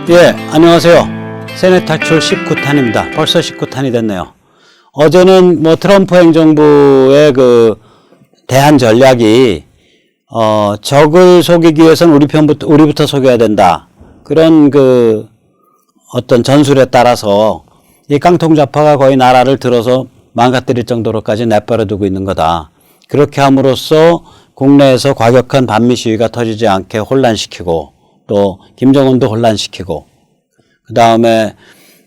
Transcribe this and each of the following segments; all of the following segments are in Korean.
예, 안녕하세요. 세뇌 탈출 19탄입니다. 벌써 19탄이 됐네요. 어제는 뭐 트럼프 행정부의 그 대한 전략이 적을 속이기 위해서는 우리부터 속여야 된다. 그런 그 어떤 전술에 따라서 이 깡통좌파가 거의 나라를 들어서 망가뜨릴 정도로까지 내버려두고 있는 거다. 그렇게 함으로써 국내에서 과격한 반미 시위가 터지지 않게 혼란시키고 또 김정은도 혼란시키고 그 다음에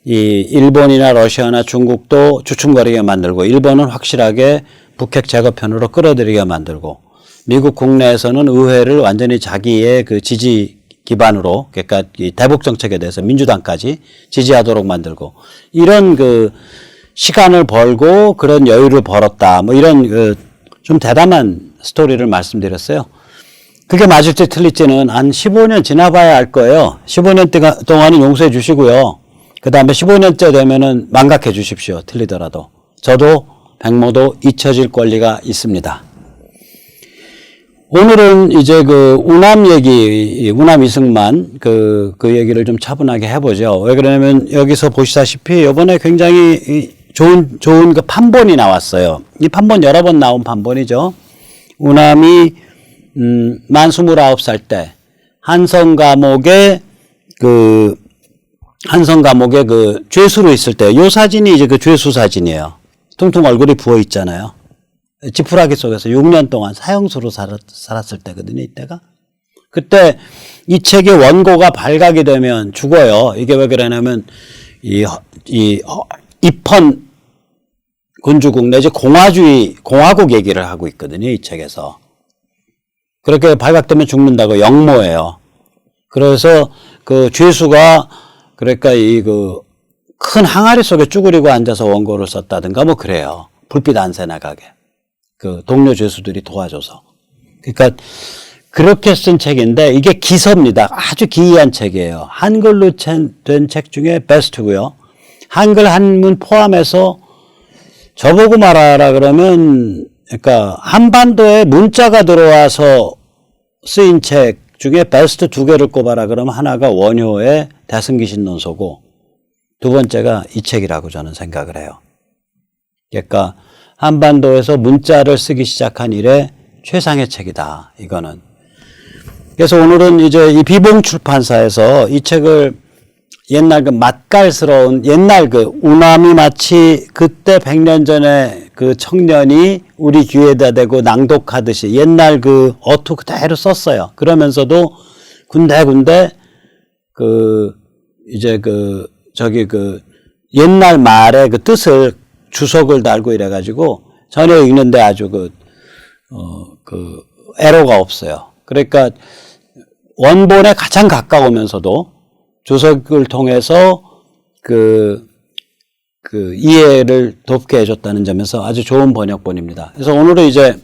이 일본이나 러시아나 중국도 주춤거리게 만들고 일본은 확실하게 북핵 제거편으로 끌어들이게 만들고 미국 국내에서는 의회를 완전히 자기의 그 지지 기반으로 그러니까 이 대북 정책에 대해서 민주당까지 지지하도록 만들고 이런 그 시간을 벌고 그런 여유를 벌었다. 뭐 이런 그 좀 대담한 스토리를 말씀드렸어요. 그게 맞을지 틀릴지는 한 15년 지나봐야 알 거예요. 15년 동안은 용서해 주시고요. 그 다음에 15년째 되면은 망각해 주십시오. 틀리더라도. 저도 백모도 잊혀질 권리가 있습니다. 오늘은 이제 그 우남 얘기, 우남 이승만 그 얘기를 좀 차분하게 해보죠. 왜 그러냐면 여기서 보시다시피 이번에 굉장히 좋은 그 판본이 나왔어요. 이 판본 여러 번 나온 판본이죠. 우남이 만 29살 때 한성 감옥에 그 죄수로 있을 때 요 사진이 이제 그 죄수 사진이에요. 퉁퉁 얼굴이 부어 있잖아요. 지푸라기 속에서 6년 동안 사형수로 살았을 때거든요, 이때가. 그때 이 책의 원고가 발각이 되면 죽어요. 이게 왜 그러냐면 입헌 군주국 내지 공화국 얘기를 하고 있거든요, 이 책에서. 그렇게 발각되면 죽는다고 역모예요. 그래서 그 죄수가 그러니까 이 그 큰 항아리 속에 쭈그리고 앉아서 원고를 썼다든가 뭐 그래요. 불빛 안 새 나가게. 그 동료 죄수들이 도와줘서. 그러니까 그렇게 쓴 책인데 이게 기서입니다. 아주 기이한 책이에요. 한글로 된 책 중에 베스트고요. 한글 한문 포함해서 저보고 말하라 그러면 그러니까 한반도에 문자가 들어와서 쓰인 책 중에 베스트 2개를 꼽아라 그러면 하나가 원효의 대승기신 논소고 두 번째가 이 책이라고 저는 생각을 해요. 그러니까 한반도에서 문자를 쓰기 시작한 이래 최상의 책이다. 이거는. 그래서 오늘은 이제 이 비봉 출판사에서 이 책을 옛날 그 맛깔스러운 옛날 그 우남이 마치 그때 100년 전에 그 청년이 우리 귀에다 대고 낭독하듯이 옛날 그 어투 그대로 썼어요. 그러면서도 군데군데 그 이제 그 저기 그 옛날 말의 그 뜻을 주석을 달고 이래가지고 전혀 읽는데 아주 그 애로가 없어요. 그러니까 원본에 가장 가까우면서도 주석을 통해서 그 이해를 돕게 해줬다는 점에서 아주 좋은 번역본입니다. 그래서 오늘은 이제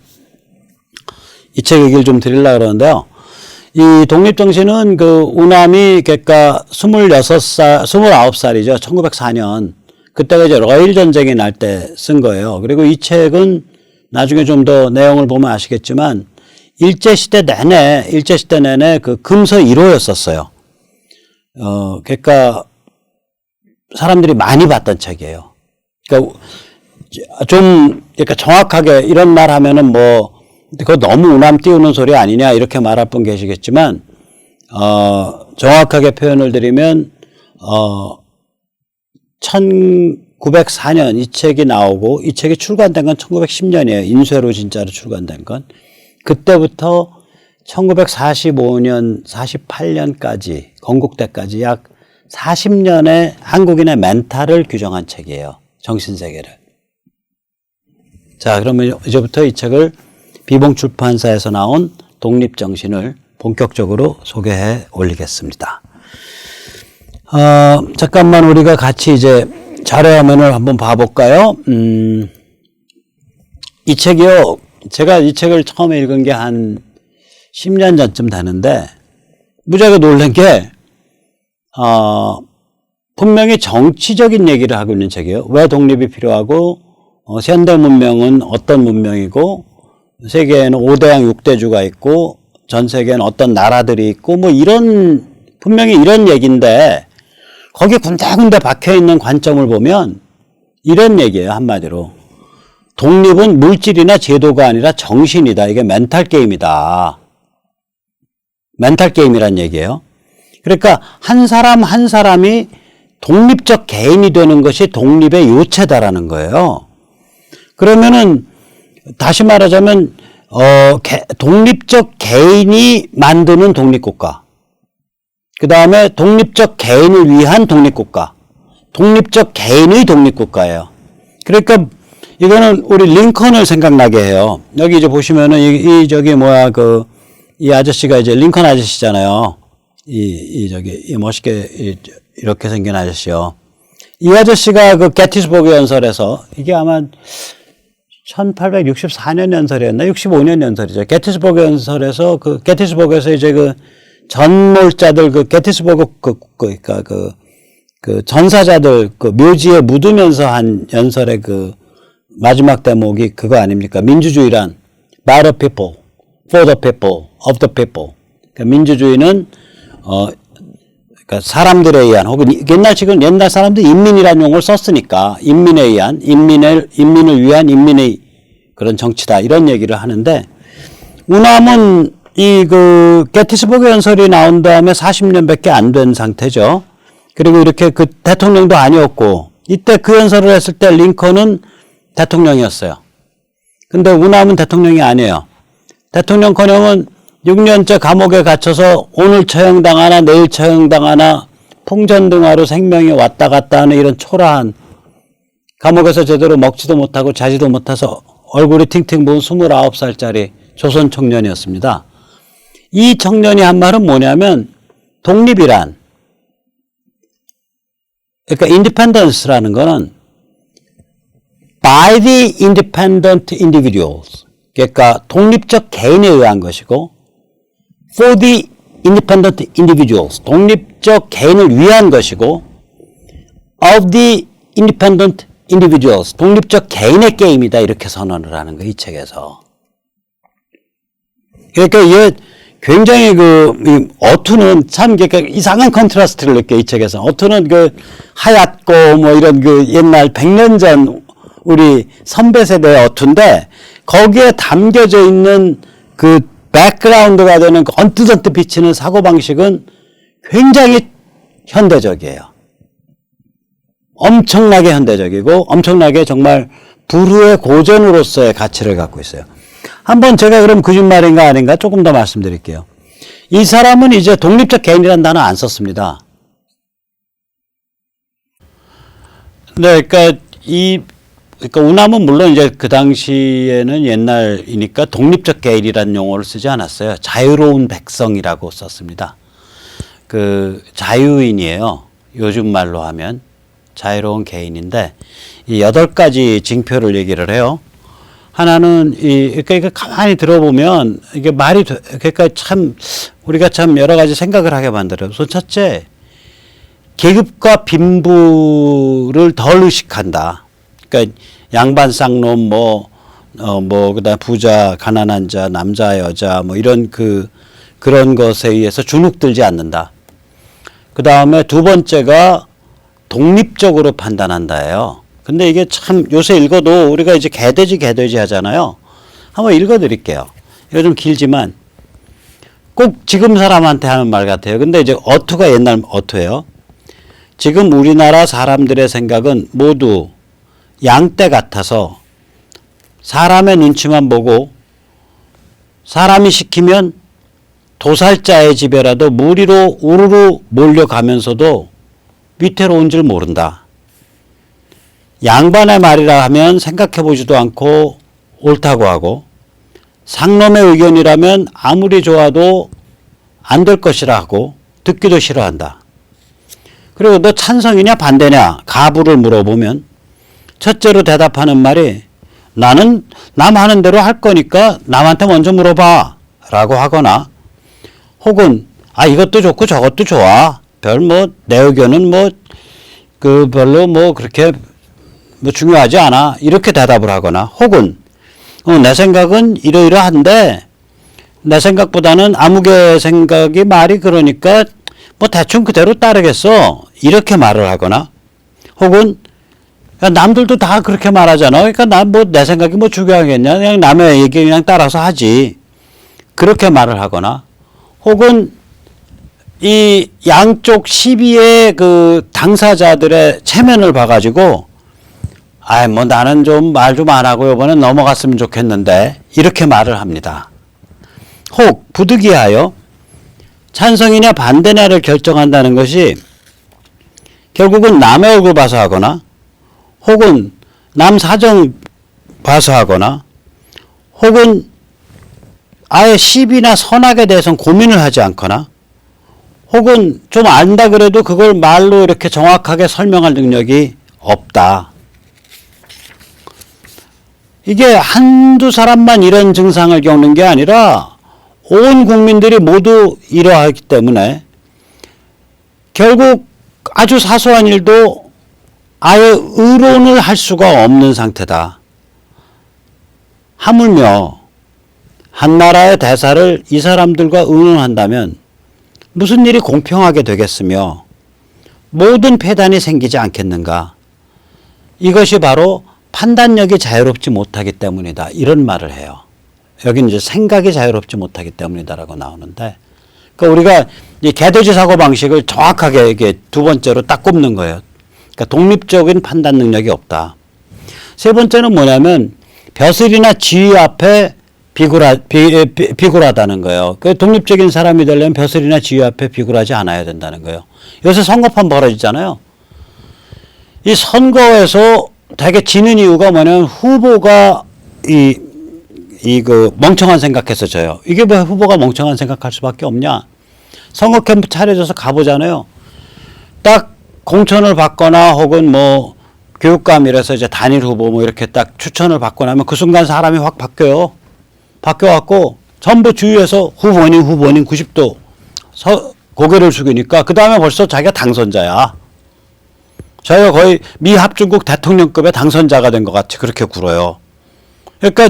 이 책 얘기를 좀 드리려고 그러는데요. 이 독립정신은 그 우남이 그러니까 29살이죠. 1904년. 그때가 이제 러일 전쟁이 날 때 쓴 거예요. 그리고 이 책은 나중에 좀 더 내용을 보면 아시겠지만 일제시대 내내 그 금서 1호였었어요. 그러니까 사람들이 많이 봤던 책이에요. 그러니까 그러니까 정확하게 이런 말 하면은 뭐 그거 너무 우남 띄우는 소리 아니냐 이렇게 말할 분 계시겠지만 정확하게 표현을 드리면 1904년 이 책이 나오고 이 책이 출간된 건 1910년이에요. 인쇄로 진짜로 출간된 건. 그때부터 1945년, 48년까지 건국때까지 약 40년의 한국인의 멘탈을 규정한 책이에요. 정신세계를. 자, 그러면 이제부터 이 책을 비봉출판사에서 나온 독립정신을 본격적으로 소개해 올리겠습니다. 잠깐만 우리가 같이 이제 자료화면을 한번 봐볼까요? 이 책이요. 제가 이 책을 처음에 읽은 게 한 10년 전쯤 되는데 무지하게 놀란 게 분명히 정치적인 얘기를 하고 있는 책이에요. 왜 독립이 필요하고 현대 문명은 어떤 문명이고 세계에는 5대양 6대주가 있고 전 세계에는 어떤 나라들이 있고 뭐 이런 분명히 이런 얘기인데 거기 군데군데 박혀있는 관점을 보면 이런 얘기예요. 한마디로. 독립은 물질이나 제도가 아니라 정신이다. 이게 멘탈 게임이다. 멘탈 게임이란 얘기예요. 그러니까 한 사람 한 사람이 독립적 개인이 되는 것이 독립의 요체다라는 거예요. 그러면은 다시 말하자면 독립적 개인이 만드는 독립국가, 그 다음에 독립적 개인을 위한 독립국가, 독립적 개인의 독립국가예요. 그러니까 이거는 우리 링컨을 생각나게 해요. 여기 이제 보시면은 이 아저씨가 이제 링컨 아저씨잖아요. 이 멋있게 이렇게 생긴 아저씨요. 이 아저씨가 그 게티스버그 연설에서 이게 아마 1864년 연설이었나? 65년 연설이죠. 게티스버그 연설에서 게티스버그에서 이제 전몰자들 게티스버그 전사자들 묘지에 묻으면서 한 연설의 마지막 대목이 그거 아닙니까? 민주주의란 by the people, for the people, of the people. 그러니까 민주주의는 그러니까 사람들에 의한 혹은 옛날 사람들이 인민이라는 용어를 썼으니까 인민에 의한 인민을 위한 인민의 그런 정치다 이런 얘기를 하는데 우남은 게티스버그 연설이 나온 다음에 40년밖에 안 된 상태죠. 그리고 이렇게 대통령도 아니었고 이때 그 연설을 했을 때 링컨은 대통령이었어요. 근데 우남은 대통령이 아니에요. 대통령커녕은 6년째 감옥에 갇혀서 오늘 처형당하나 내일 처형당하나 풍전등화로 생명이 왔다 갔다 하는 이런 초라한 감옥에서 제대로 먹지도 못하고 자지도 못해서 얼굴이 팅팅 부은 29살짜리 조선 청년이었습니다. 이 청년이 한 말은 뭐냐면 독립이란 그러니까 independence라는 거는 by the independent individuals 그러니까 독립적 개인에 의한 것이고 for the independent individuals 독립적 개인을 위한 것이고 of the independent individuals 독립적 개인의 게임이다 이렇게 선언을 하는 거예요. 이 책에서. 그러니까 이게 굉장히 어투는 참 그러니까 이상한 컨트라스트를 느껴 이 책에서. 어투는 하얗고 이런 옛날 100년 전 우리 선배 세대의 어투인데 거기에 담겨져 있는 백그라운드가 되는 언뜻언뜻 비치는 사고방식은 굉장히 현대적이에요. 엄청나게 현대적이고 엄청나게 정말 불후의 고전으로서의 가치를 갖고 있어요. 한번 제가 그럼 거짓말인가 아닌가 조금 더 말씀드릴게요. 이 사람은 이제 독립적 개인이라는 단어 안 썼습니다. 네, 그러니까 우남은 물론 이제 그 당시에는 옛날이니까 독립적 개인이라는 용어를 쓰지 않았어요. 자유로운 백성이라고 썼습니다. 자유인이에요. 요즘 말로 하면 자유로운 개인인데 이 8가지 징표를 얘기를 해요. 하나는 그러니까 가만히 들어보면 이게 그러니까 참 우리가 참 여러 가지 생각을 하게 만들어요. 우선 첫째, 계급과 빈부를 덜 의식한다. 그러니까 양반 쌍놈 그다음 부자 가난한 자 남자 여자 이런 그런 것에 의해서 주눅들지 않는다. 그다음에 두 번째가 독립적으로 판단한다예요. 근데 이게 참 요새 읽어도 우리가 이제 개돼지 하잖아요. 한번 읽어드릴게요. 이거 좀 길지만 꼭 지금 사람한테 하는 말 같아요. 근데 이제 어투가 옛날 어투예요. 지금 우리나라 사람들의 생각은 모두 양떼 같아서 사람의 눈치만 보고 사람이 시키면 도살자의 집에라도 무리로 우르르 몰려가면서도 위태로운 줄 모른다. 양반의 말이라 하면 생각해보지도 않고 옳다고 하고 상놈의 의견이라면 아무리 좋아도 안 될 것이라 하고 듣기도 싫어한다. 그리고 너 찬성이냐 반대냐 가부를 물어보면 첫째로 대답하는 말이 나는 남 하는 대로 할 거니까 남한테 먼저 물어봐 라고 하거나 혹은 이것도 좋고 저것도 좋아 내 의견은 별로 그렇게 중요하지 않아 이렇게 대답을 하거나 혹은 내 생각은 이러이러한데 내 생각보다는 아무개 생각이 말이 그러니까 대충 그대로 따르겠어 이렇게 말을 하거나 혹은 야, 남들도 다 그렇게 말하잖아. 그러니까 난 뭐 내 생각이 뭐 중요하겠냐. 그냥 남의 얘기 그냥 따라서 하지. 그렇게 말을 하거나 혹은 이 양쪽 시비의 그 당사자들의 체면을 봐가지고 아이 뭐 나는 좀 말 좀 안 하고 이번엔 넘어갔으면 좋겠는데 이렇게 말을 합니다. 혹 부득이하여 찬성이냐 반대냐를 결정한다는 것이 결국은 남의 얼굴 봐서 하거나 혹은 남 사정 봐서 하거나 혹은 아예 시비나 선악에 대해서는 고민을 하지 않거나 혹은 좀 안다 그래도 그걸 말로 이렇게 정확하게 설명할 능력이 없다. 이게 한두 사람만 이런 증상을 겪는 게 아니라 온 국민들이 모두 이러하기 때문에 결국 아주 사소한 일도 아예 의론을 할 수가 없는 상태다. 하물며 한 나라의 대사를 이 사람들과 의논한다면 무슨 일이 공평하게 되겠으며 모든 폐단이 생기지 않겠는가. 이것이 바로 판단력이 자유롭지 못하기 때문이다. 이런 말을 해요. 여기는 이제 생각이 자유롭지 못하기 때문이다라고 나오는데, 그러니까 우리가 이 개돼지 사고 방식을 정확하게 이게 두 번째로 딱 꼽는 거예요. 그러니까 독립적인 판단 능력이 없다. 세 번째는 뭐냐면 벼슬이나 지위 앞에 비굴하다는 거예요. 그 독립적인 사람이 되려면 벼슬이나 지위 앞에 비굴하지 않아야 된다는 거예요. 요새 선거판 벌어지잖아요. 이 선거에서 되게 지는 이유가 뭐냐면 후보가 그 멍청한 생각해서 져요. 이게 왜 후보가 멍청한 생각할 수밖에 없냐? 선거 캠프 차려져서 가보잖아요. 딱 공천을 받거나 혹은 뭐 교육감이라서 이제 단일 후보 뭐 이렇게 딱 추천을 받고 나면 그 순간 사람이 확 바뀌어요. 바뀌어갖고 전부 주위에서 후보님 90도 고개를 숙이니까 그 다음에 벌써 자기가 당선자야. 자기가 거의 미합중국 대통령급의 당선자가 된 것 같이 그렇게 굴어요. 그러니까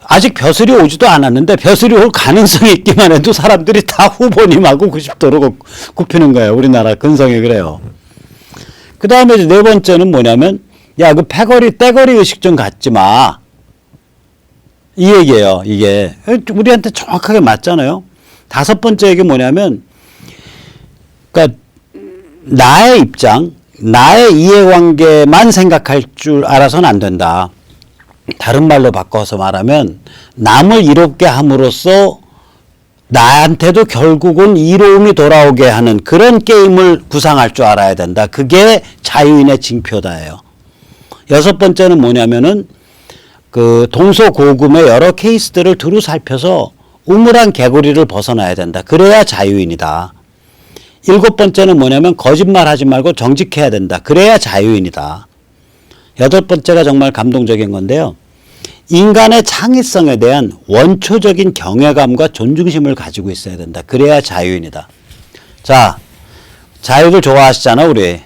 아직 벼슬이 오지도 않았는데 벼슬이 올 가능성이 있기만 해도 사람들이 다 후보님하고 90도로 굽히는 거예요. 우리나라 근성이 그래요. 그 다음에 이제 네 번째는 뭐냐면 야, 그 떼거리 의식 좀 갖지 마. 이 얘기예요. 이게 우리한테 정확하게 맞잖아요. 다섯 번째 얘기 뭐냐면 그러니까 나의 입장, 나의 이해관계만 생각할 줄 알아서는 안 된다. 다른 말로 바꿔서 말하면 남을 이롭게 함으로써 나한테도 결국은 이로움이 돌아오게 하는 그런 게임을 구상할 줄 알아야 된다. 그게 자유인의 징표다예요. 여섯 번째는 뭐냐면은 그 동서고금의 여러 케이스들을 두루 살펴서 우물한 개구리를 벗어나야 된다. 그래야 자유인이다. 일곱 번째는 뭐냐면 거짓말하지 말고 정직해야 된다. 그래야 자유인이다. 여덟 번째가 정말 감동적인 건데요. 인간의 창의성에 대한 원초적인 경외감과 존중심을 가지고 있어야 된다. 그래야 자유인이다. 자, 자유를 좋아하시잖아, 우리.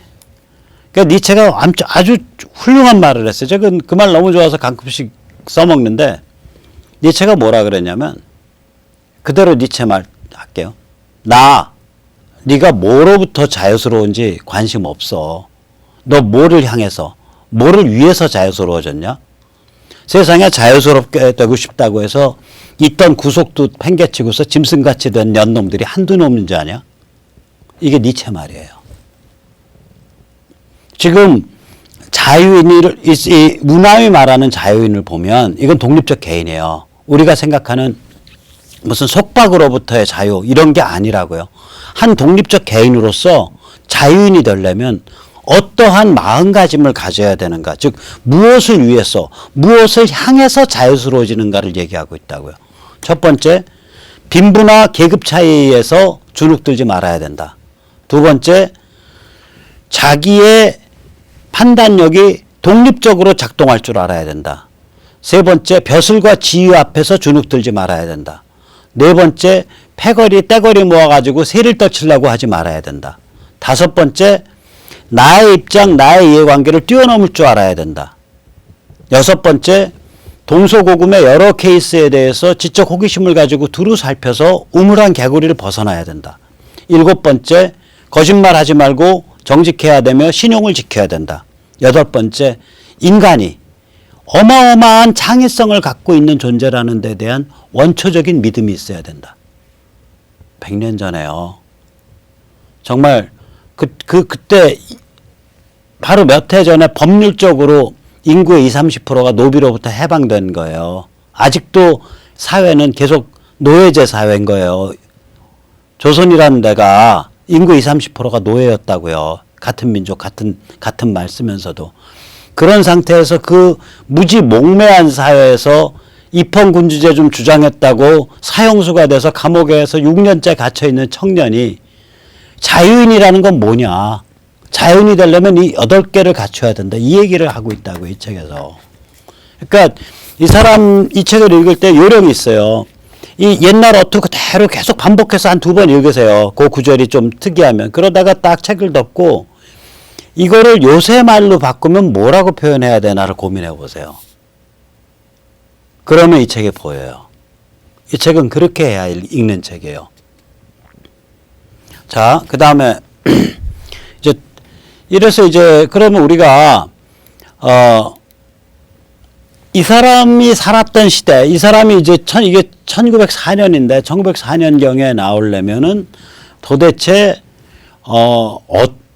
그러니까 니체가 아주 훌륭한 말을 했어요. 제가 그 말 너무 좋아서 가끔씩 써먹는데, 니체가 뭐라 그랬냐면, 그대로 니체 말 할게요. 네가 뭐로부터 자유스러운지 관심 없어. 너 뭐를 향해서, 뭐를 위해서 자유스러워졌냐? 세상에 자유스럽게 되고 싶다고 해서 있던 구속도 팽개치고서 짐승같이 된 년놈들이 한두 놈인 줄 아냐? 이게 니체 말이에요. 지금 자유인을, 이 문화위 말하는 자유인을 보면 이건 독립적 개인이에요. 우리가 생각하는 무슨 속박으로부터의 자유 이런 게 아니라고요. 한 독립적 개인으로서 자유인이 되려면 어떠한 마음가짐을 가져야 되는가, 즉 무엇을 위해서 무엇을 향해서 자유스러워지는가를 얘기하고 있다고요. 첫 번째, 빈부나 계급 차이에서 주눅들지 말아야 된다. 두 번째, 자기의 판단력이 독립적으로 작동할 줄 알아야 된다. 세 번째, 벼슬과 지위 앞에서 주눅들지 말아야 된다. 네 번째, 떼거리 모아가지고 새를 떠치려고 하지 말아야 된다. 다섯 번째, 나의 입장, 나의 이해관계를 뛰어넘을 줄 알아야 된다. 여섯 번째, 동서고금의 여러 케이스에 대해서 지적 호기심을 가지고 두루 살펴서 우물한 개구리를 벗어나야 된다. 일곱 번째, 거짓말하지 말고 정직해야 되며 신용을 지켜야 된다. 8번째, 인간이 어마어마한 창의성을 갖고 있는 존재라는 데 대한 원초적인 믿음이 있어야 된다. 100년 전에요. 정말 그때 바로 몇 해 전에 법률적으로 인구의 20, 30%가 노비로부터 해방된 거예요. 아직도 사회는 계속 노예제 사회인 거예요. 조선이라는 데가 인구 20, 30%가 노예였다고요. 같은 민족, 같은 말 쓰면서도. 그런 상태에서 그 무지 몽매한 사회에서 입헌군주제 좀 주장했다고 사형수가 돼서 감옥에서 6년째 갇혀있는 청년이 자유인이라는 건 뭐냐. 자유인이 되려면 이 8개를 갖춰야 된다. 이 얘기를 하고 있다고, 이 책에서. 그러니까 이 책을 읽을 때 요령이 있어요. 이 옛날 어투 그대로 계속 반복해서 한 2번 읽으세요. 그 구절이 좀 특이하면. 그러다가 딱 책을 덮고 이거를 요새 말로 바꾸면 뭐라고 표현해야 되나를 고민해 보세요. 그러면 이 책이 보여요. 이 책은 그렇게 해야 읽는 책이에요. 자, 그 다음에 이래서 그러면 우리가 이 사람이 살았던 시대, 이 사람이 이게 1904년인데 1904년경에 나오려면은 도대체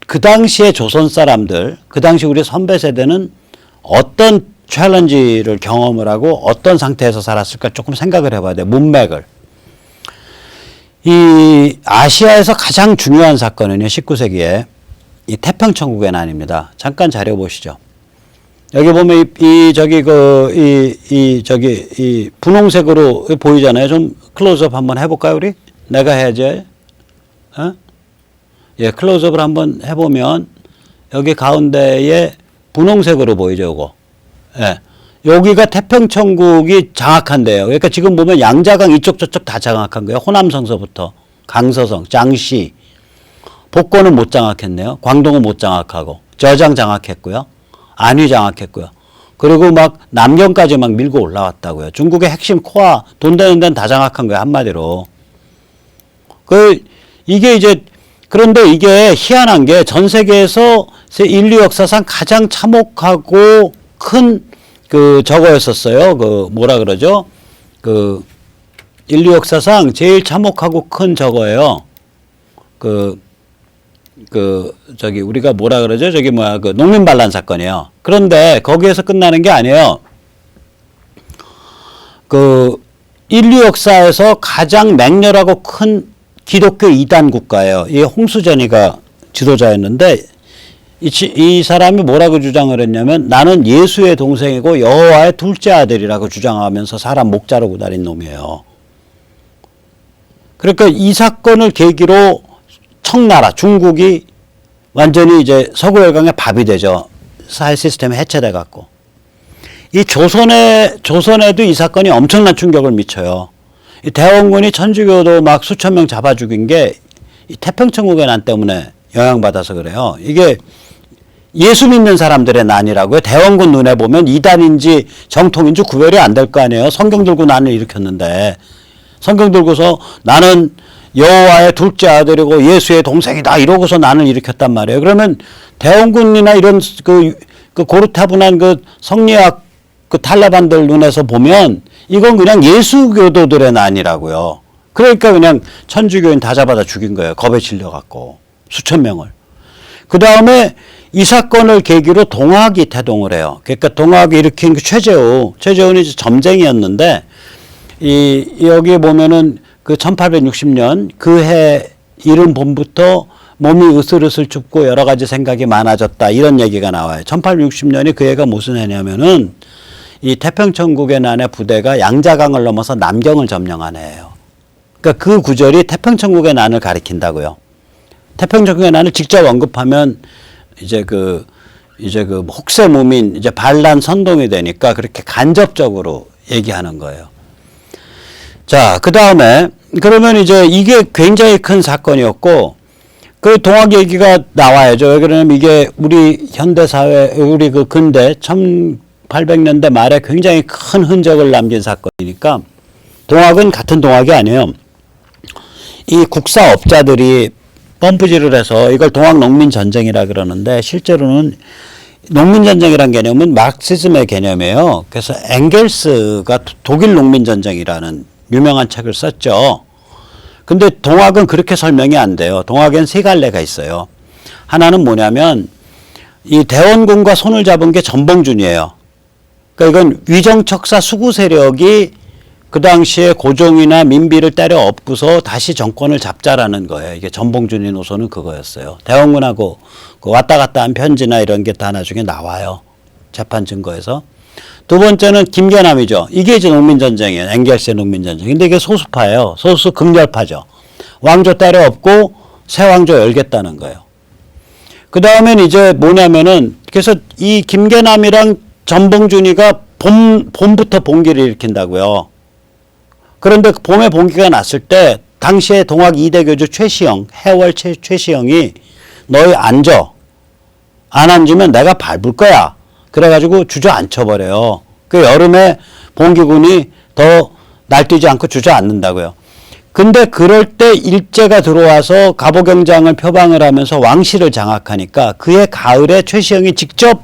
그 당시에 조선 사람들, 그 당시 우리 선배 세대는 어떤 챌린지를 경험을 하고 어떤 상태에서 살았을까 조금 생각을 해봐야 돼. 문맥을. 이 아시아에서 가장 중요한 사건은요, 19세기에 이 태평천국의 난입니다. 잠깐 자료 보시죠. 여기 보면 이 분홍색으로 보이잖아요. 좀 클로즈업 한번 해볼까요, 우리? 내가 해야지. 예, 클로즈업을 한번 해보면 여기 가운데에 분홍색으로 보이죠, 이거. 예. 여기가 태평천국이 장악한데요. 그러니까 지금 보면 양자강 이쪽 저쪽 다 장악한 거예요. 호남성서부터 강서성, 장시, 복권은 못 장악했네요. 광동은 못 장악하고 저장 장악했고요. 안위 장악했고요. 그리고 막 남경까지 막 밀고 올라왔다고요. 중국의 핵심 코어 돈 되는 데는 다 장악한 거예요. 한마디로. 그런데 이게 희한한 게 전 세계에서 인류 역사상 가장 참혹하고 큰 저거였었어요. 뭐라 그러죠? 인류 역사상 제일 참혹하고 큰 저거예요. 우리가 뭐라 그러죠? 농민반란 사건이에요. 그런데 거기에서 끝나는 게 아니에요. 인류 역사에서 가장 맹렬하고 큰 기독교 이단 국가예요. 이 홍수전이가 지도자였는데, 이 사람이 뭐라고 주장을 했냐면, 나는 예수의 동생이고 여호와의 둘째 아들이라고 주장하면서 사람 목 자르고 다닌 놈이에요. 그러니까 이 사건을 계기로 청나라, 중국이 완전히 서구열강의 밥이 되죠. 사회 시스템이 해체돼 갖고. 이 조선에도 이 사건이 엄청난 충격을 미쳐요. 이 대원군이 천주교도 막 수천 명 잡아 죽인 게 이 태평천국의 난 때문에 영향받아서 그래요. 이게 예수 믿는 사람들의 난이라고요. 대원군 눈에 보면 이단인지 정통인지 구별이 안 될 거 아니에요. 성경 들고 난을 일으켰는데, 성경 들고서 나는 여호와의 둘째 아들이고 예수의 동생이다 이러고서 난을 일으켰단 말이에요. 그러면 대원군이나 이런 고르타분한 성리학 탈레반들 눈에서 보면 이건 그냥 예수교도들의 난이라고요. 그러니까 그냥 천주교인 다 잡아다 죽인 거예요. 겁에 질려갖고 수천 명을. 그 다음에 이 사건을 계기로 동학이 태동을 해요. 그러니까 동학이 일으킨 최재훈이 점쟁이였는데, 여기에 보면은 1860년 그 해 이른 봄부터 몸이 으슬으슬 춥고 여러 가지 생각이 많아졌다. 이런 얘기가 나와요. 1860년이 그 해가 무슨 해냐면은 이 태평천국의 난의 부대가 양자강을 넘어서 남경을 점령한 해예요. 그러니까 그 구절이 태평천국의 난을 가리킨다고요. 태평천국의 난을 직접 언급하면 혹세무민 반란 선동이 되니까 그렇게 간접적으로 얘기하는 거예요. 자, 그 다음에 그러면 이게 굉장히 큰 사건이었고, 그 동학 얘기가 나와야죠. 왜 그러냐면 이게 우리 현대사회, 우리 근대 1800년대 말에 굉장히 큰 흔적을 남긴 사건이니까, 동학은 같은 동학이 아니에요. 이 국사업자들이 펌프질을 해서 이걸 동학 농민 전쟁이라 그러는데 실제로는 농민 전쟁이란 개념은 마르크시즘의 개념이에요. 그래서 엥겔스가 독일 농민 전쟁이라는 유명한 책을 썼죠. 근데 동학은 그렇게 설명이 안 돼요. 동학엔 세 갈래가 있어요. 하나는 뭐냐면 이 대원군과 손을 잡은 게 전봉준이에요. 그러니까 이건 위정척사 수구 세력이 그 당시에 고종이나 민비를 때려 엎고서 다시 정권을 잡자라는 거예요. 이게 전봉준의 노선은 그거였어요. 대원군하고 그 왔다 갔다 한 편지나 이런 게 다 나중에 나와요. 재판 증거에서. 두 번째는 김계남이죠. 이게 이제 농민전쟁이에요. 엥겔스의 농민전쟁. 근데 이게 소수파예요. 소수 극렬파죠. 왕조 때려 엎고 새 왕조 열겠다는 거예요. 그 다음엔 이제 뭐냐면은 그래서 이 김계남이랑 전봉준이가 봄부터 봉기를 일으킨다고요. 그런데 봄에 봉기가 났을 때 당시에 동학 2대 교주 최시영, 해월 최시영이 너희 앉아. 안 앉으면 내가 밟을 거야. 그래가지고 주저앉혀버려요. 그 여름에 봉기군이 더 날뛰지 않고 주저앉는다고요. 근데 그럴 때 일제가 들어와서 갑오경장을 표방을 하면서 왕실을 장악하니까 그해 가을에 최시영이 직접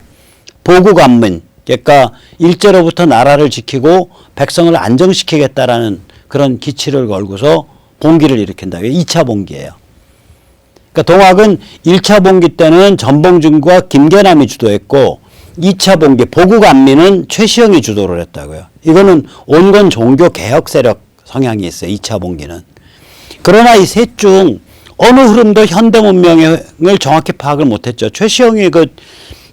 보국안문, 그러니까 일제로부터 나라를 지키고 백성을 안정시키겠다라는 그런 기치를 걸고서 봉기를 일으킨다. 2차 봉기예요. 그러니까 동학은 1차 봉기 때는 전봉준과 김계남이 주도했고 2차 봉기 보국안민은 최시영이 주도를 했다고요. 이거는 온건 종교 개혁 세력 성향이 있어요. 2차 봉기는. 그러나 이 셋 중 어느 흐름도 현대 문명을 정확히 파악을 못했죠. 최시영이 그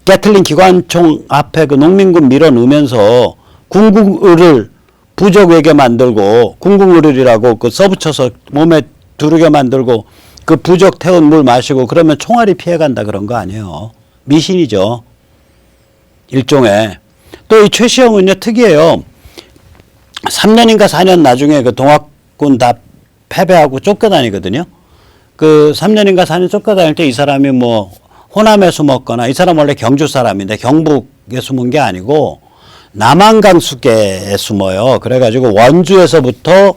게틀린 기관총 앞에 그 농민군 밀어넣으면서 궁극을을 부적외게 만들고 궁극을이라고 그 써붙여서 몸에 두르게 만들고 그 부적 태운 물 마시고 그러면 총알이 피해간다 그런 거 아니에요. 미신이죠. 일종의. 또 이 최시영은요 특이해요. 3년인가 4년 나중에 그 동학군 다 패배하고 쫓겨다니거든요. 그 3년인가 4년 쫓겨다닐 때 이 사람이 뭐 호남에 숨었거나 이 사람 원래 경주 사람인데 경북에 숨은 게 아니고 남한강수계에 숨어요. 그래가지고 원주에서부터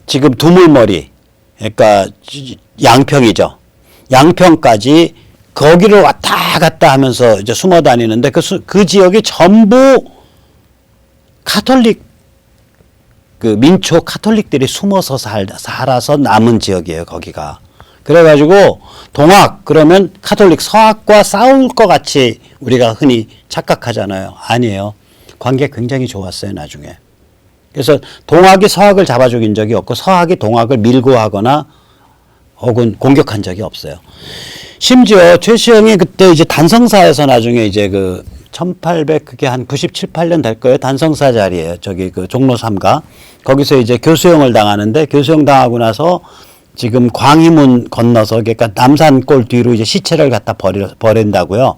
지금 두물머리, 그러니까 양평이죠. 양평까지 거기를 왔다 갔다 하면서 이제 숨어 다니는데 그 지역이 전부 카톨릭, 그 민초 카톨릭들이 숨어서 살아서 남은 지역이에요. 거기가. 그래가지고 동학 그러면 카톨릭 서학과 싸울 것 같이 우리가 흔히 착각하잖아요. 아니에요. 관계 굉장히 좋았어요. 나중에. 그래서 동학이 서학을 잡아 죽인 적이 없고 서학이 동학을 밀고 하거나 혹은 공격한 적이 없어요. 심지어 최시영이 그때 이제 단성사에서 나중에 이제 그 1800 그게 한 97, 8년 될 거예요. 단성사 자리에요. 저기 그 종로 3가. 거기서 이제 교수형을 당하는데 교수형 당하고 나서 지금 광희문 건너서 그러니까 남산골 뒤로 이제 시체를 갖다 버린다고요.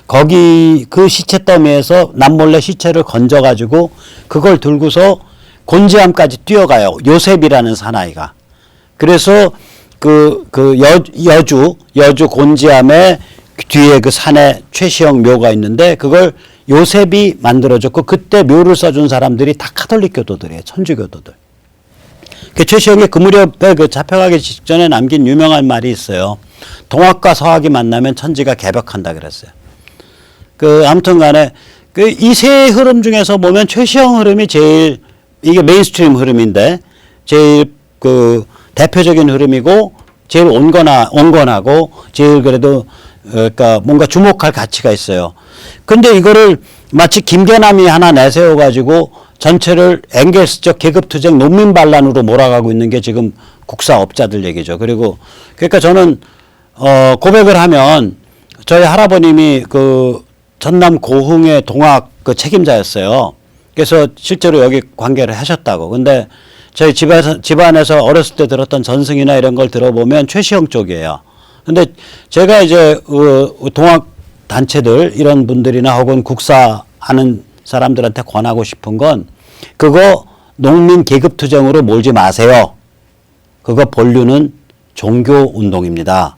거기 그 시체 더미에서 남몰래 시체를 건져가지고 그걸 들고서 곤지암까지 뛰어가요. 요셉이라는 사나이가. 그래서 여주 곤지암에 뒤에 그 산에 최시영 묘가 있는데 그걸 요셉이 만들어줬고 그때 묘를 써준 사람들이 다 카톨릭 교도들이에요. 천주교도들. 그 최시영이 그 무렵에 그 잡혀가기 직전에 남긴 유명한 말이 있어요. 동학과 서학이 만나면 천지가 개벽한다 그랬어요. 아무튼 간에 이 세 흐름 중에서 보면 최시영 흐름이 제일 이게 메인스트림 흐름인데 제일 그 대표적인 흐름이고 제일 온건하고 제일 그래도 그러니까 뭔가 주목할 가치가 있어요. 근데 이거를 마치 김계남이 하나 내세워가지고 전체를 엥겔스적 계급투쟁 농민반란으로 몰아가고 있는 게 지금 국사업자들 얘기죠. 그러니까 저는 고백을 하면 저희 할아버님이 그 전남 고흥의 동학 그 책임자였어요. 그래서 실제로 여기 관계를 하셨다고. 근데 저희 집안에서 어렸을 때 들었던 전승이나 이런 걸 들어보면 최시영 쪽이에요. 근데 제가 이제 동학 단체들 이런 분들이나 혹은 국사하는 사람들한테 권하고 싶은 건 그거 농민 계급투쟁으로 몰지 마세요. 그거 본류는 종교운동입니다.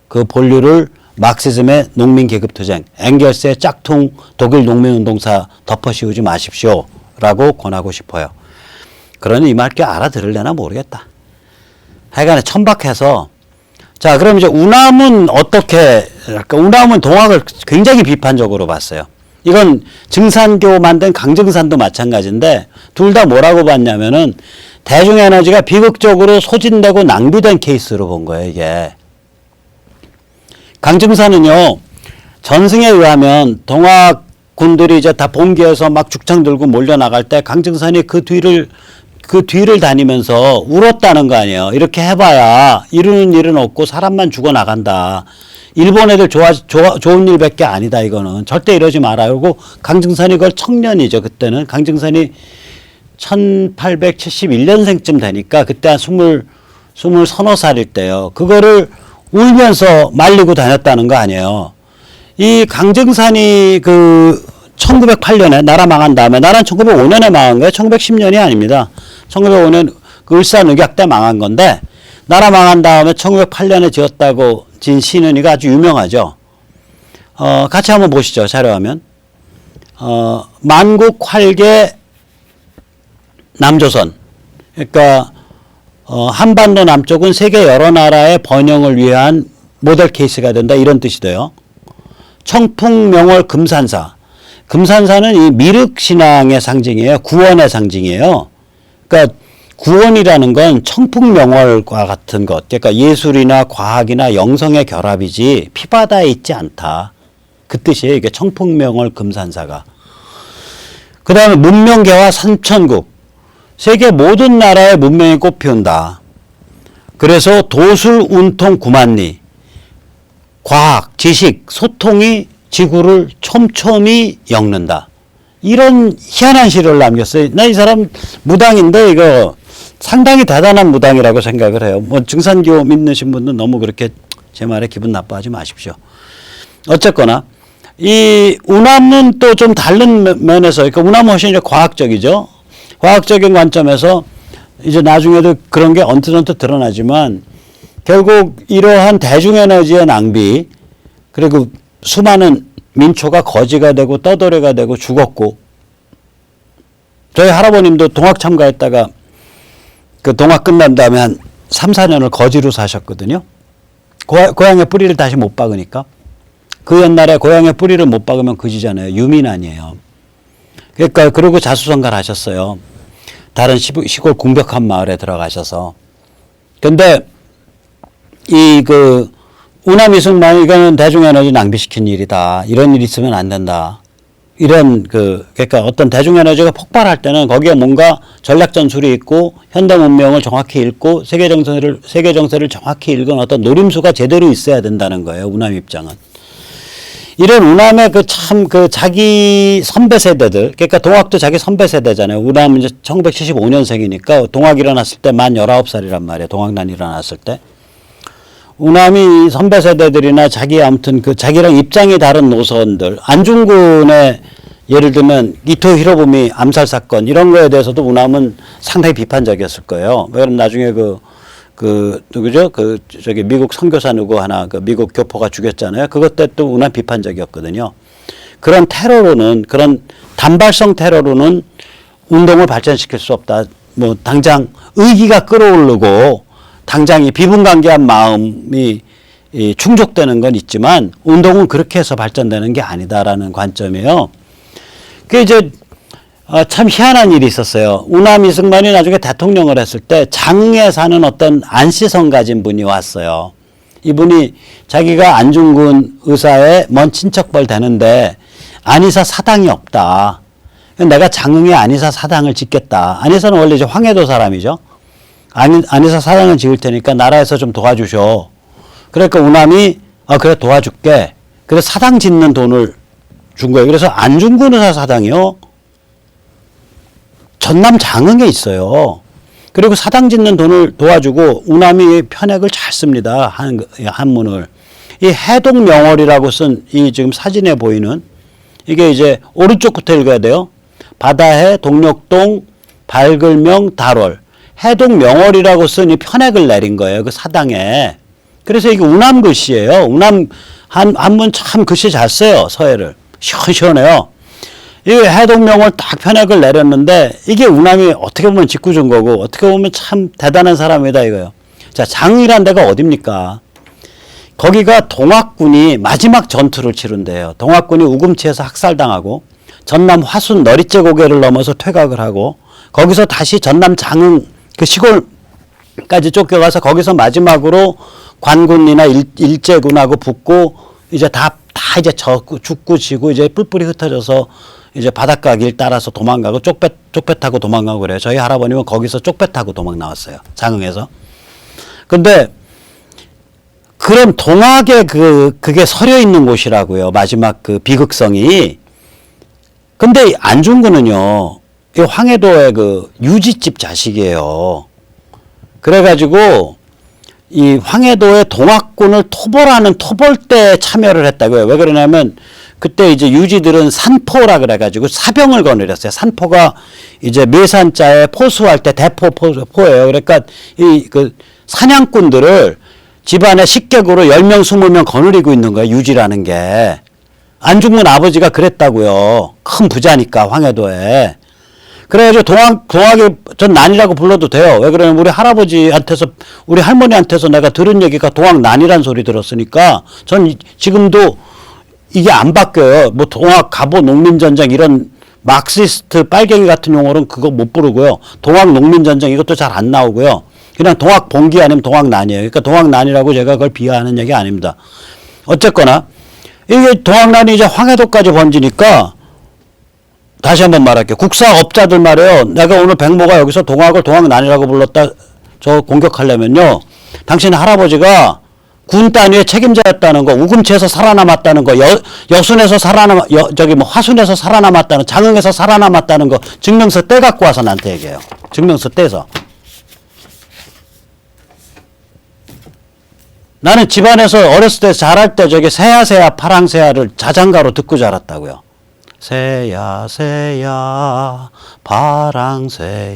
그 본류를 마르크시즘의 농민계급투쟁, 엥겔스의 짝퉁 독일 농민운동사 덮어씌우지 마십시오. 라고 권하고 싶어요. 그러니 이 말 꽤 알아들을려나 모르겠다. 하여간에 천박해서 자, 그럼 이제 운암은 어떻게, 운암은 동학을 굉장히 비판적으로 봤어요. 이건 증산교 만든 강증산도 마찬가지인데, 둘 다 뭐라고 봤냐면은, 대중에너지가 비극적으로 소진되고 낭비된 케이스로 본 거예요, 이게. 강증산은요, 전승에 의하면 동학군들이 이제 다 봉기해서 막 죽창 들고 몰려나갈 때 강증산이 그 뒤를 다니면서 울었다는 거 아니에요. 이렇게 해봐야 이루는 일은 없고 사람만 죽어나간다. 일본 애들 좋은 일밖에 아니다, 이거는. 절대 이러지 마라. 그리고 강증산이 그걸 청년이죠, 그때는. 강증산이 1871년생쯤 되니까 그때 한 서너 살일 때요. 그거를 울면서 말리고 다녔다는 거 아니에요. 이 강증산이 1908년에 나라 망한 다음에, 나라는 1905년에 망한 거예요. 1910년이 아닙니다. 1905년 을사늑약 때 망한 건데, 나라 망한 다음에 1908년에 지었다고 진 시는이가 아주 유명하죠. 같이 한번 보시죠, 자료화면. 만국 활계 남조선. 그러니까 한반도 남쪽은 세계 여러 나라의 번영을 위한 모델 케이스가 된다, 이런 뜻이 돼요. 청풍명월 금산사. 금산사는 이 미륵신앙의 상징이에요. 구원의 상징이에요. 그러니까 구원이라는 건 청풍명월과 같은 것. 그러니까 예술이나 과학이나 영성의 결합이지 피바다에 있지 않다. 그 뜻이에요. 이게 청풍명월 금산사가. 그 다음에 문명계와 삼천국. 세계 모든 나라의 문명이 꽃피운다. 그래서 도술, 운통, 구만리. 과학, 지식, 소통이 지구를 촘촘히 엮는다. 이런 희한한 시를 남겼어요. 나 이 사람 무당인데 이거 상당히 대단한 무당이라고 생각을 해요. 뭐 증산교 믿으신 분은 너무 그렇게 제 말에 기분 나빠하지 마십시오. 어쨌거나 이 운암은 또 좀 다른 면에서, 그러니까 운암은 훨씬 이제 과학적이죠. 과학적인 관점에서 이제 나중에도 그런 게 언뜻언뜻 드러나지만, 결국 이러한 대중에너지의 낭비, 그리고 수많은 민초가 거지가 되고 떠돌이가 되고 죽었고, 저희 할아버님도 동학 참가했다가 그 동학 끝난 다음에 한 3, 4년을 거지로 사셨거든요. 고향의 뿌리를 다시 못 박으니까. 그 옛날에 고향의 뿌리를 못 박으면 그지잖아요. 유민 아니에요. 그러니까 그러고 자수성가를 하셨어요. 다른 시골 궁벽한 마을에 들어가셔서. 근데 운암이승만 이거는 대중에너지 낭비시킨 일이다. 이런 일이 있으면 안 된다. 이런 그러니까 어떤 대중에너지가 폭발할 때는 거기에 뭔가 전략 전술이 있고 현대 문명을 정확히 읽고 세계 정세를 정확히 읽은 어떤 노림수가 제대로 있어야 된다는 거예요. 운암 입장은. 이런 운암의 자기 선배 세대들, 그러니까 동학도 자기 선배 세대잖아요. 운암은 이제 1975년생이니까 동학 일어났을 때 만 19살이란 말이에요. 동학난 일어났을 때. 운암이 선배 세대들이나 아무튼 자기랑 입장이 다른 노선들, 안중근의 예를 들면 이토 히로부미 암살 사건 이런 거에 대해서도 운암은 상당히 비판적이었을 거예요. 왜냐면 나중에 누구죠? 저기 미국 선교사 누구 하나 미국 교포가 죽였잖아요. 그것 때 또 운암 비판적이었거든요. 그런 테러로는, 그런 단발성 테러로는 운동을 발전시킬 수 없다. 뭐 당장 의기가 끌어오르고 당장 이 비분간개한 마음이 충족되는 건 있지만 운동은 그렇게 해서 발전되는 게 아니다라는 관점이에요. 그게 이제 참 희한한 일이 있었어요. 운암 이승만이 나중에 대통령을 했을 때 장흥에 사는 어떤 안씨성 가진 분이 왔어요. 이분이 자기가 안중근 의사의 먼 친척벌 되는데 안의사 사당이 없다. 내가 장흥에 안의사 사당을 짓겠다. 안의사는 원래 이제 황해도 사람이죠. 안의사 사당을 지을 테니까 나라에서 좀 도와주셔. 그러니까 운암이 그래 도와줄게. 그래서 사당 짓는 돈을 준 거예요. 그래서 안중근 의사 사당이요. 전남 장흥에 있어요. 그리고 사당 짓는 돈을 도와주고 운암이 편액을 잘 씁니다. 한문을. 이 해동명월이라고 쓴 이 지금 사진에 보이는 이게 이제 오른쪽부터 읽어야 돼요. 바다해, 동력동, 발글명, 달월. 해동명월이라고 쓴 이 편액을 내린 거예요. 그 사당에. 그래서 이게 운암 글씨예요. 운암 한문 참 글씨 잘 써요. 서해를. 시원시원해요. 이 해동명월 딱 편액을 내렸는데 이게 운암이 어떻게 보면 짓궂은 거고 어떻게 보면 참 대단한 사람이다 이거예요. 자, 장흥이란 데가 어딥니까? 거기가 동학군이 마지막 전투를 치룬대요. 동학군이 우금치에서 학살당하고 전남 화순 너리째 고개를 넘어서 퇴각을 하고 거기서 다시 전남 장흥 그 시골까지 쫓겨가서 거기서 마지막으로 관군이나 일제군하고 붙고 이제 다 이제 죽고 지고 이제 뿔뿔이 흩어져서 이제 바닷가 길 따라서 도망가고 쪽배 타고 도망가고 그래요. 저희 할아버님은 거기서 쪽배 타고 도망 나왔어요. 장흥에서. 근데 그런 동학에 그게 서려 있는 곳이라고요. 마지막 그 비극성이. 근데 안중근은요, 이 황해도의 그 유지집 자식이에요. 그래가지고 이 황해도의 동학군을 토벌하는 토벌대에 참여를 했다고요. 왜 그러냐면 그때 이제 유지들은 산포라 그래가지고 사병을 거느렸어요. 산포가 이제 매산자에 포수할 때 포예요. 그러니까 이 그 사냥꾼들을 집안의 식객으로 10명, 20명 거느리고 있는 거예요. 유지라는 게. 안중근 아버지가 그랬다고요. 큰 부자니까 황해도에. 그래가지고 동학이 전 난이라고 불러도 돼요. 왜 그러냐면 우리 할머니한테서 내가 들은 얘기가 동학 난이란 소리 들었으니까 전 지금도 이게 안 바뀌어요. 뭐 동학 갑오 농민전쟁 이런 막시스트 빨갱이 같은 용어는 그거 못 부르고요. 동학 농민전쟁 이것도 잘 안 나오고요. 그냥 동학 봉기 아니면 동학 난이에요. 그러니까 동학 난이라고 제가 그걸 비하하는 얘기 아닙니다. 어쨌거나 이게 동학 난이 이제 황해도까지 번지니까 다시 한번 말할게요. 국사업자들 말이에요. 내가 오늘 백모가 여기서 동학을 동학난이라고 불렀다. 저 공격하려면요. 당신 할아버지가 군 단위의 책임자였다는 거, 우금치에서 살아남았다는 거, 여순에서 화순에서 살아남았다는, 장흥에서 살아남았다는 거 증명서 떼 갖고 와서 나한테 얘기해요. 증명서 떼서. 나는 집안에서 어렸을 때 자랄 때 저기 새야 파랑새야를 자장가로 듣고 자랐다고요. 새야 새야 파랑새야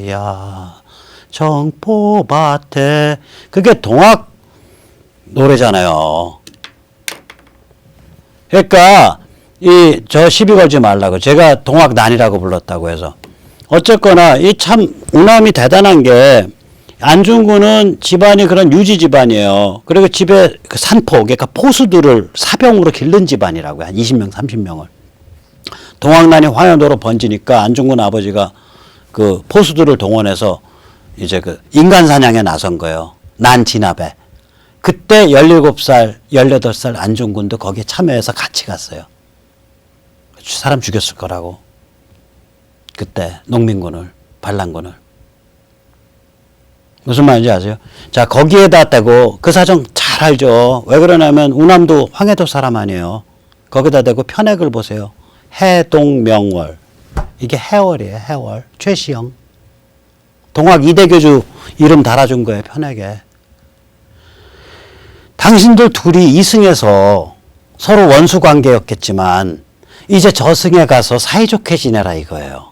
청포밭에 그게 동학 노래잖아요. 그러니까 저 시비 걸지 말라고 제가 동학난이라고 불렀다고 해서 어쨌거나 이 참 우남이 대단한 게 안중근은 집안이 그런 유지 집안이에요. 그리고 집에 그 산포 그러니까 포수들을 사병으로 기른 집안이라고요. 한 20명 30명을. 동학난이 황해도로 번지니까 안중근 아버지가 그 포수들을 동원해서 이제 그 인간 사냥에 나선 거예요. 난 진압에. 그때 17살, 18살 안중근도 거기에 참여해서 같이 갔어요. 사람 죽였을 거라고. 그때 농민군을, 반란군을. 무슨 말인지 아세요? 자, 거기에다 대고 그 사정 잘 알죠. 왜 그러냐면 우남도 황해도 사람 아니에요. 거기다 대고 편액을 보세요. 해동명월. 이게 해월이에요. 해월. 최시영. 동학 이대교주 이름 달아준 거예요. 편하게. 당신들 둘이 이승에서 서로 원수 관계였겠지만 이제 저승에 가서 사이좋게 지내라 이거예요.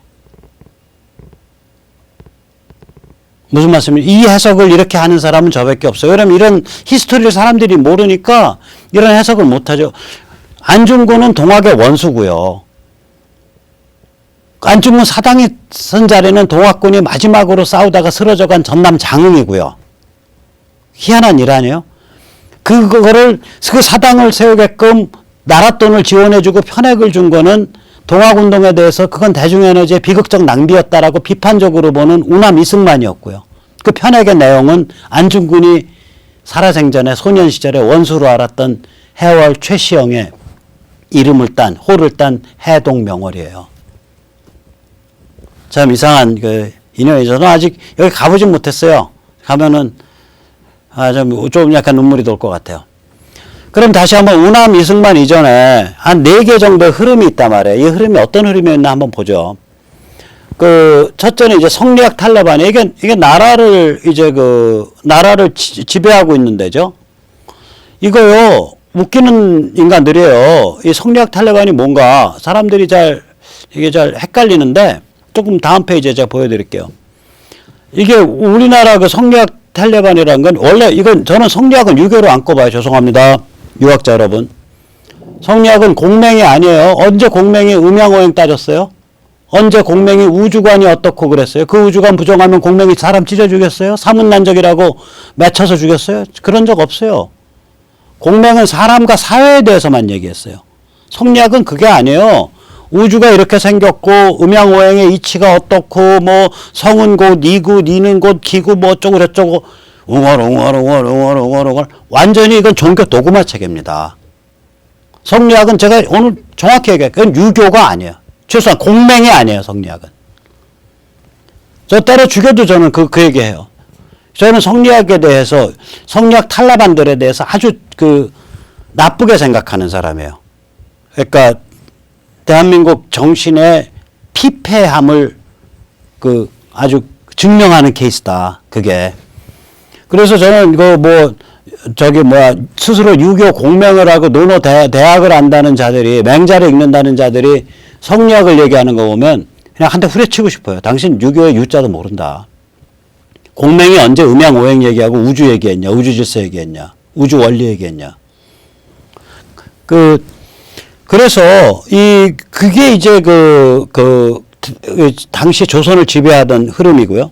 무슨 말씀이에요? 이 해석을 이렇게 하는 사람은 저밖에 없어요. 왜냐면 이런 히스토리를 사람들이 모르니까 이런 해석을 못하죠. 안중근은 동학의 원수고요. 안중근 사당이 선 자리는 동학군이 마지막으로 싸우다가 쓰러져간 전남 장흥이고요. 희한한 일 아니에요? 그 사당을 세우게끔 나라 돈을 지원해주고 편액을 준 거는 동학운동에 대해서 그건 대중에너지의 비극적 낭비였다라고 비판적으로 보는 우남 이승만이었고요. 그 편액의 내용은 안중근이 살아생전에 소년 시절에 원수로 알았던 해월 최시영의 이름을 딴 호를 딴 해동명월이에요. 참 이상한 그 인연이 저는 아직 여기 가보진 못했어요. 가면은 좀 약간 눈물이 돌 것 같아요. 그럼 다시 한번 우남 이승만 이전에 한 4개 정도의 흐름이 있단 말이에요. 이 흐름이 어떤 흐름이었나 한번 보죠. 첫째는 이제 성리학 탈레반이 이게 나라를 지배하고 있는 데죠. 이거요, 웃기는 인간들이에요. 이 성리학 탈레반이 뭔가 사람들이 이게 잘 헷갈리는데 조금 다음 페이지에 제가 보여드릴게요. 이게 우리나라 그 성리학 탈레반이라는 건 원래 저는 성리학은 유교로 안 꼽아요. 죄송합니다. 유학자 여러분. 성리학은 공맹이 아니에요. 언제 공맹이 음양오행 따졌어요? 언제 공맹이 우주관이 어떻고 그랬어요? 그 우주관 부정하면 공맹이 사람 찢어 죽였어요? 사문난적이라고 맺혀서 죽였어요? 그런 적 없어요. 공명은 사람과 사회에 대해서만 얘기했어요. 성리학은 그게 아니에요. 우주가 이렇게 생겼고 음양오행의 이치가 어떻고 뭐 성은 곧 이구 니는 곧 기구 뭐 어쩌고 저쩌고 웅얼웅얼 완전히 이건 종교 도구마 체계입니다. 성리학은 제가 오늘 정확히 얘기할게요. 그건 유교가 아니에요. 최소한 공맹이 아니에요. 성리학은. 저 때려 죽여도 저는 그 얘기해요. 저는 성리학에 대해서 성리학 탈라반들에 대해서 아주 나쁘게 생각하는 사람이에요. 그러니까 대한민국 정신의 피폐함을 아주 증명하는 케이스다. 그게. 그래서 저는 스스로 유교 공명을 하고 대학을 안다는 자들이, 맹자를 읽는다는 자들이 성리학을 얘기하는 거 보면 그냥 한 대 후려치고 싶어요. 당신 유교의 유자도 모른다. 공명이 언제 음양오행 얘기하고 우주 얘기했냐, 우주 질서 얘기했냐, 우주 원리 얘기했냐. 그래서 그게 이제 당시 조선을 지배하던 흐름이고요.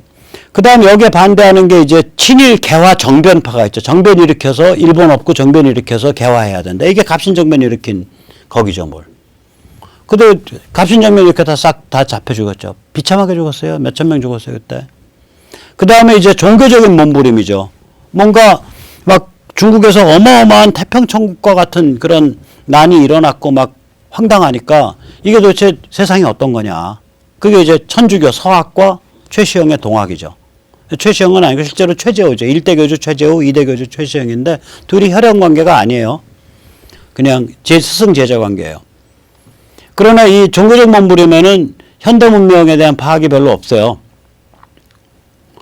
그 다음 여기에 반대하는 게 이제 친일 개화 정변파가 있죠. 정변 일으켜서 일본 없고 정변 일으켜서 개화해야 된다. 이게 갑신정변 일으킨 거기죠, 뭘. 근데 갑신정변 이렇게 싹 다 잡혀 죽었죠. 비참하게 죽었어요. 몇천 명 죽었어요, 그때. 그 다음에 이제 종교적인 몸부림이죠. 뭔가 막 중국에서 어마어마한 태평천국과 같은 그런 난이 일어났고 막 황당하니까 이게 도대체 세상이 어떤 거냐. 그게 이제 천주교 서학과 최시영의 동학이죠. 최시영은 아니고 실제로 최재호죠. 1대 교주 최재호, 2대 교주 최시영인데 둘이 혈연 관계가 아니에요. 그냥 스승 제자 관계예요. 그러나 이 종교적 몸부림에는 현대 문명에 대한 파악이 별로 없어요.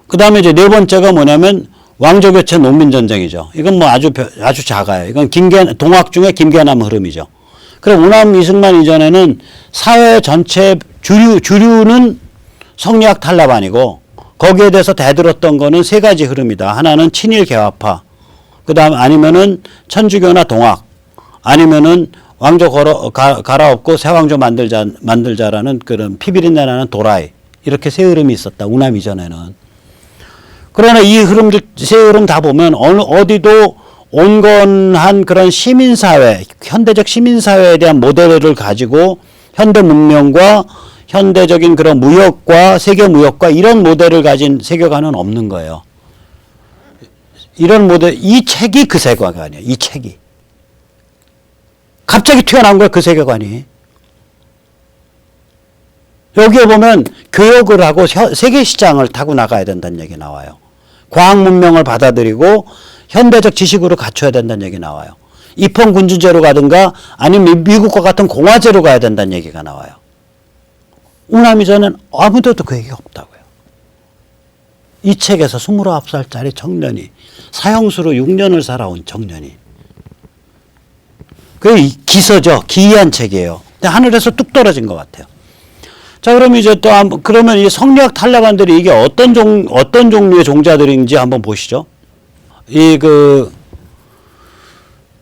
그 다음에 이제 네 번째가 뭐냐면 왕조교체 농민전쟁이죠. 이건 뭐 아주 작아요. 이건 동학 중에 김계남 흐름이죠. 그럼 우남 이승만 이전에는 사회 전체 주류는 성리학 탈라반이고 거기에 대해서 대들었던 거는 세 가지 흐름이다. 하나는 친일 개화파, 그 다음 아니면은 천주교나 동학, 아니면은 왕조 갈아엎고 새 왕조 만들자라는 그런 피비린내 나는 도라이. 이렇게 세 흐름이 있었다. 우남 이전에는. 그러나 이 세 흐름 다 보면 어디도 온건한 그런 시민사회, 현대적 시민사회에 대한 모델을 가지고 현대 문명과 현대적인 그런 무역과 세계 무역과 이런 모델을 가진 세계관은 없는 거예요. 이런 모델, 이 책이 그 세계관이에요. 이 책이. 갑자기 튀어나온 거예요. 그 세계관이. 여기에 보면 교역을 하고 세계 시장을 타고 나가야 된다는 얘기 나와요. 과학 문명을 받아들이고 현대적 지식으로 갖춰야 된다는 얘기 나와요. 입헌군주제로 가든가 아니면 미국과 같은 공화제로 가야 된다는 얘기가 나와요. 우남이전엔 아무데도 그 얘기가 없다고요. 이 책에서 29살짜리 청년이 사형수로 6년을 살아온 청년이 그게 기서죠. 기이한 책이에요. 근데 하늘에서 뚝 떨어진 것 같아요. 자, 그럼 이제 그러면 이 성리학 탈라반들이 이게 어떤 종류의 종자들인지 한번 보시죠.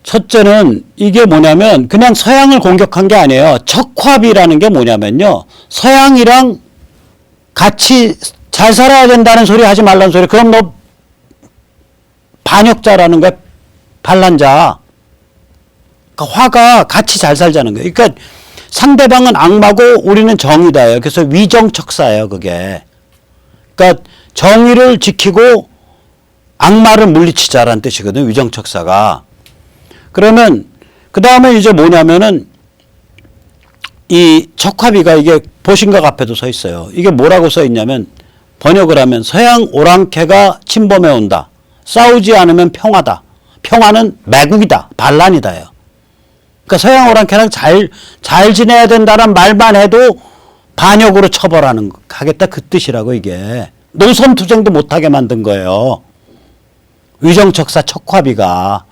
첫째는 이게 뭐냐면 그냥 서양을 공격한 게 아니에요. 척화비라는 게 뭐냐면요. 서양이랑 같이 잘 살아야 된다는 소리 하지 말라는 소리. 그럼 너 반역자라는 거야. 반란자. 그러니까 화가 같이 잘 살자는 거예요. 그러니까 상대방은 악마고 우리는 정의다예요. 그래서 위정척사예요, 그게. 그러니까 정의를 지키고 악마를 물리치자라는 뜻이거든요, 위정척사가. 그러면 그 다음에 이제 뭐냐면은 이 척화비가 이게 보신각 앞에도 서 있어요. 이게 뭐라고 써 있냐면 번역을 하면 서양 오랑캐가 침범해 온다. 싸우지 않으면 평화다. 평화는 매국이다. 반란이다요. 그러니까 서양 오랑캐랑 잘 지내야 된다는 말만 해도 반역으로 하겠다 그 뜻이라고 이게. 노선투쟁도 못하게 만든 거예요. 위정척사 척화비가.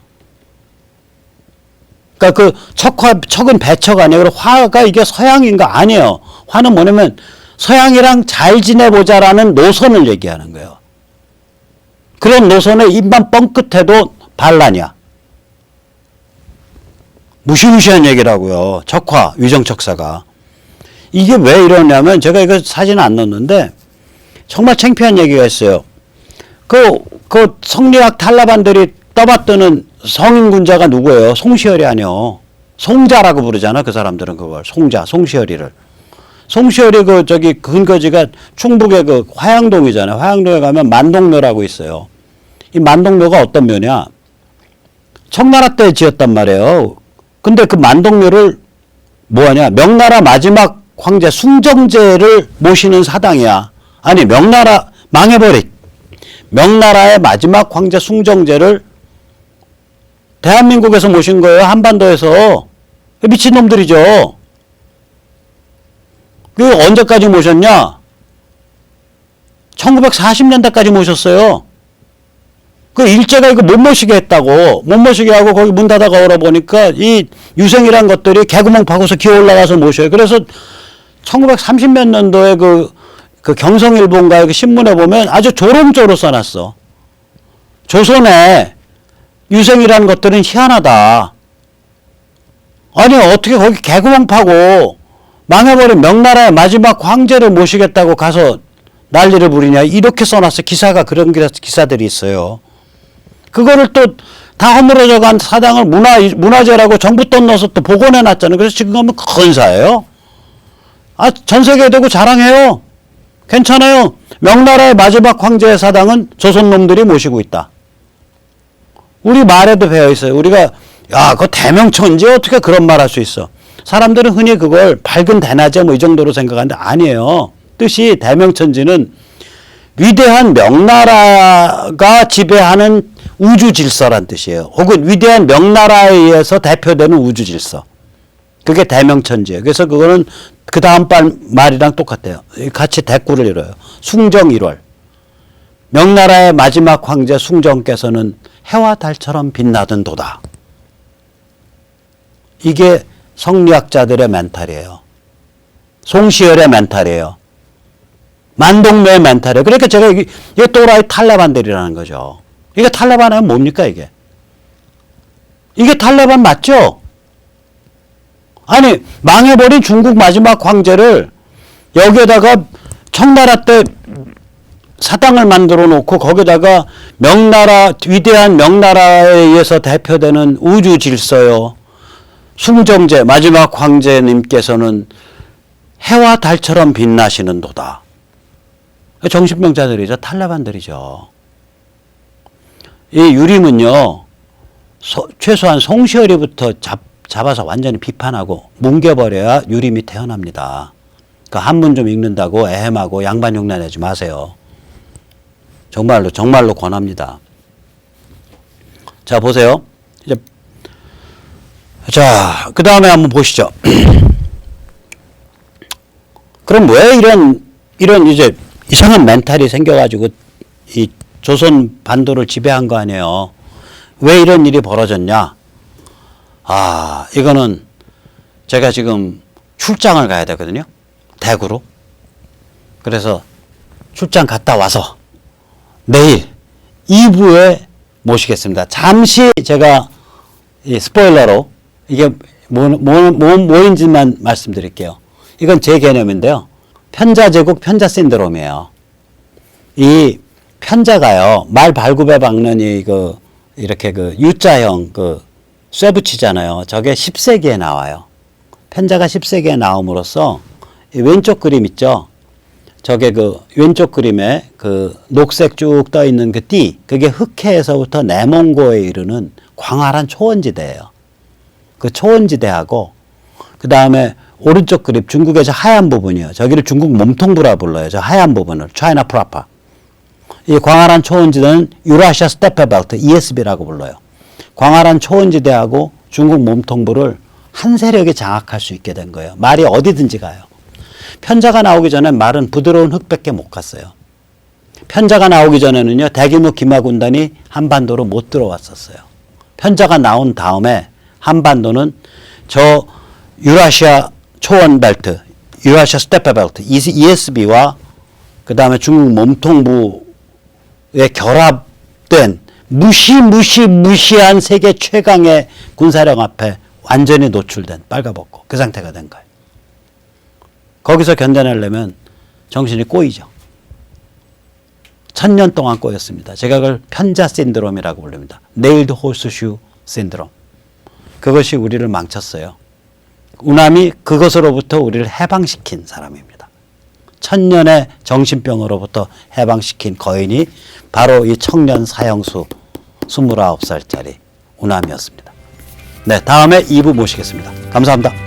그러니까 척은 배척 아니에요. 화가 이게 서양인가? 아니에요. 화는 뭐냐면 서양이랑 잘 지내보자라는 노선을 얘기하는 거예요. 그런 노선에 입만 뻥끗해도 반란이야. 무시무시한 얘기라고요. 척화, 위정척사가. 이게 왜 이러냐면 제가 이거 사진 안 넣었는데 정말 창피한 얘기가 있어요. 그 성리학 탈라반들이 떠받드는 성인 군자가 누구예요? 송시열이 아니요. 송자라고 부르잖아. 그 사람들은 그걸. 송자, 송시열이를. 송시열이 저기 근거지가 충북의 그 화양동이잖아요. 화양동에 가면 만동묘라고 있어요. 이 만동묘가 어떤 묘냐? 청나라 때 지었단 말이에요. 근데 그 만동묘를 뭐하냐? 명나라 마지막 황제 숭정제를 모시는 사당이야. 아니, 명나라 망해버린 명나라의 마지막 황제 숭정제를 대한민국에서 모신 거예요. 한반도에서. 미친놈들이죠. 그 언제까지 모셨냐? 1940년대까지 모셨어요. 그 일제가 이거 못 모시게 했다고. 못 모시게 하고 거기 문 닫아가 오라 보니까 이 유생이란 것들이 개구멍 파고서 기어 올라가서 모셔요. 그래서 1930몇 년도에 그 경성일보인가요? 그 신문에 보면 아주 조롱조로 써놨어. 조선에 유생이란 것들은 희한하다. 아니, 어떻게 거기 개구멍 파고 망해버린 명나라의 마지막 황제를 모시겠다고 가서 난리를 부리냐. 이렇게 써놨어. 기사가 그런 기사들이 있어요. 그거를 또 다 허물어져 간 사당을 문화재라고 정부 돈 넣어서 또 복원해 놨잖아요. 그래서 지금 가면 건사예요. 아, 전 세계에 대고 자랑해요. 괜찮아요. 명나라의 마지막 황제의 사당은 조선 놈들이 모시고 있다. 우리 말에도 배어 있어요. 우리가 야, 그거 대명천지 어떻게 그런 말 할 수 있어. 사람들은 흔히 그걸 밝은 대낮에 뭐 이 정도로 생각하는데 아니에요. 뜻이 대명천지는 위대한 명나라가 지배하는 우주 질서란 뜻이에요. 혹은 위대한 명나라에 의해서 대표되는 우주 질서. 그게 대명천지예요. 그래서 그거는 그 다음 말이랑 똑같아요. 같이 대꾸를 이뤄요. 숭정 1월. 명나라의 마지막 황제 숭정께서는 해와 달처럼 빛나던 도다. 이게 성리학자들의 멘탈이에요. 송시열의 멘탈이에요. 만동묘의 멘탈이에요. 그러니까 제가 이게 또라이 탈레반들이라는 거죠. 이게 탈레반은 뭡니까 이게? 이게 탈레반 맞죠? 아니, 망해버린 중국 마지막 황제를 여기에다가 청나라 때 사당을 만들어 놓고 거기다가 명나라, 위대한 명나라에 의해서 대표되는 우주 질서요. 숭정제, 마지막 황제님께서는 해와 달처럼 빛나시는 도다. 정신병자들이죠. 탈레반들이죠. 이 유림은요, 최소한 송시열이부터 잡아서 완전히 비판하고 뭉개버려야 유림이 태어납니다. 그 한문 좀 읽는다고 애헴하고 양반 흉내 내지 마세요. 정말로 권합니다. 자, 보세요. 이제, 자, 그 다음에 한번 보시죠. 그럼 왜 이런 이제 이상한 멘탈이 생겨가지고 이 조선 반도를 지배한 거 아니에요. 왜 이런 일이 벌어졌냐? 아, 이거는 제가 지금 출장을 가야 되거든요. 대구로. 그래서 출장 갔다 와서 내일 2부에 모시겠습니다. 잠시 제가 이 스포일러로 이게 뭐인지만 말씀드릴게요. 이건 제 개념인데요. 편자제국 편자 신드롬이에요. 이 편자가요, 말 발굽에 박는 이렇게 U자형 쇠 붙이잖아요. 저게 10세기에 나와요. 편자가 10세기에 나옴으로써 이 왼쪽 그림 있죠? 저게 왼쪽 그림에 녹색 쭉 떠 있는 띠, 그게 흑해에서부터 내몽고에 이르는 광활한 초원지대예요. 그 초원지대하고, 그 다음에 오른쪽 그림, 중국의 저 하얀 부분이요. 저기를 중국 몸통부라 불러요. 저 하얀 부분을. 차이나 프라파. 이 광활한 초원지대는 유라시아 스테페 벨트, ESB라고 불러요. 광활한 초원지대하고 중국 몸통부를 한 세력이 장악할 수 있게 된 거예요. 말이 어디든지 가요. 편자가 나오기 전에 말은 부드러운 흙밖에 못 갔어요. 편자가 나오기 전에는요, 대규모 기마군단이 한반도로 못 들어왔었어요. 편자가 나온 다음에 한반도는 저 유라시아 초원 벨트, 유라시아 스테페 벨트, ESB와 그 다음에 중국 몸통부에 결합된 무시한 세계 최강의 군사력 앞에 완전히 노출된 빨가벗고 그 상태가 된 거예요. 거기서 견뎌내려면 정신이 꼬이죠. 1000년 동안 꼬였습니다. 제가 그걸 편자 신드롬이라고 부릅니다. 네일드 호스슈 신드롬. 그것이 우리를 망쳤어요. 우남이 그것으로부터 우리를 해방시킨 사람입니다. 1000년의 정신병으로부터 해방시킨 거인이 바로 이 청년 사형수 29살짜리 우남이었습니다. 네, 다음에 2부 모시겠습니다. 감사합니다.